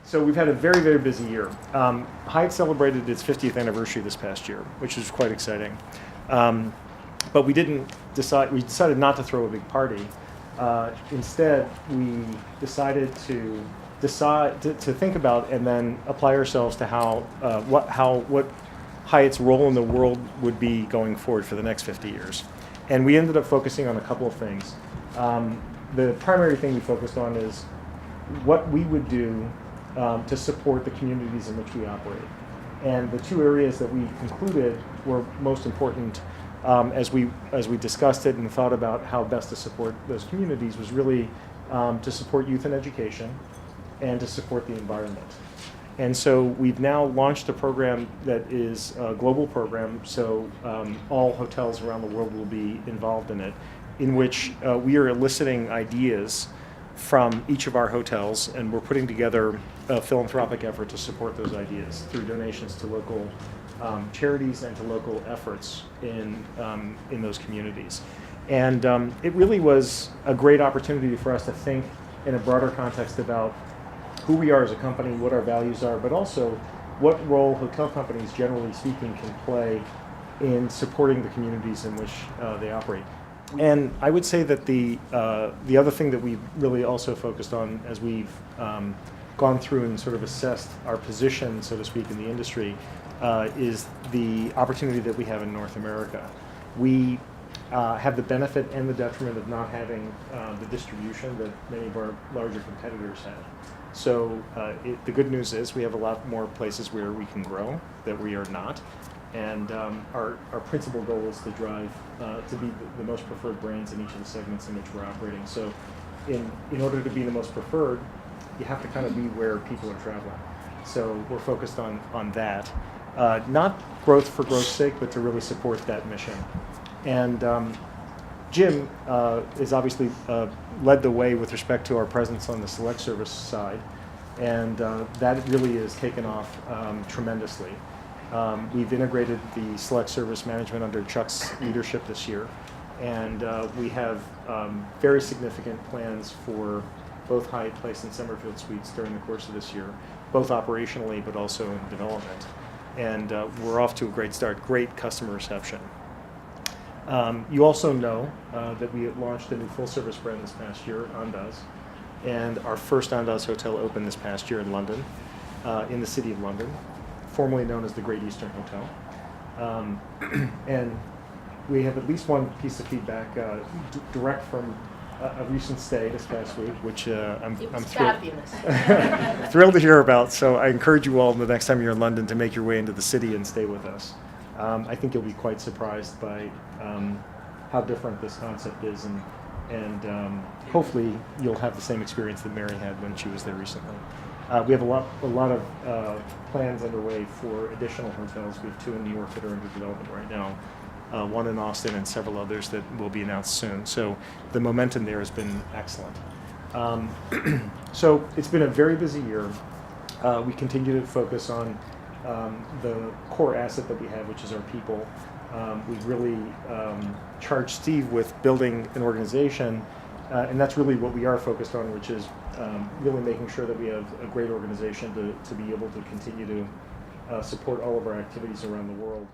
So we've had a very, very busy year. Hyatt celebrated its 50th anniversary this past year, which was quite exciting. But we decided not to throw a big party. Instead, we decided to think about and then apply ourselves to what Hyatt's role in the world would be going forward for the next 50 years. And we ended up focusing on a couple of things. The primary thing we focused on is what we would do to support the communities in which we operate. And the two areas that we concluded were most important as we discussed it and thought about how best to support those communities was really to support youth and education and to support the environment. And so we've now launched a program that is a global program, so all hotels around the world will be involved in it, in which we are eliciting ideas from each of our hotels, and we're putting together a philanthropic effort to support those ideas through donations to local charities and to local efforts in those communities. And it really was a great opportunity for us to think in a broader context about who we are as a company, what our values are, but also what role hotel companies, generally speaking, can play in supporting the communities in which they operate. And I would say that the other thing that we've really also focused on as we've gone through and sort of assessed our position, so to speak, in the industry, is the opportunity that we have in North America. We have the benefit and the detriment of not having the distribution that many of our larger competitors have. So the good news is we have a lot more places where we can grow that we are not. And our principal goal is to drive to be the most preferred brands in each of the segments in which we're operating. So in order to be the most preferred, you have to kind of be where people are traveling. So we're focused on that. Not growth for growth's sake, but to really support that mission. And Jim is obviously led the way with respect to our presence on the select service side. And that really has taken off tremendously. We've integrated the select service management under Chuck's leadership this year, and we have very significant plans for both Hyatt Place and Summerfield Suites during the course of this year, both operationally but also in development. And we're off to a great start, great customer reception. You also know that we launched a new full-service brand this past year, Andaz, and our first Andaz hotel opened this past year in London, in the city of London, formerly known as the Great Eastern Hotel. And we have at least one piece of feedback direct from a recent stay this past week, which I'm thrilled to hear about. So I encourage you all the next time you're in London to make your way into the city and stay with us. I think you'll be quite surprised by how different this concept is, and hopefully you'll have the same experience that Mary had when she was there recently. We have a lot of plans underway for additional hotels. We have 2 in New York that are under development right now, 1 in Austin, and several others that will be announced soon. So the momentum there has been excellent. So it's been a very busy year. We continue to focus on the core asset that we have, which is our people. We've really charged Steve with building an organization, and that's really what we are focused on, which is really making sure that we have a great organization to be able to continue to support all of our activities around the world.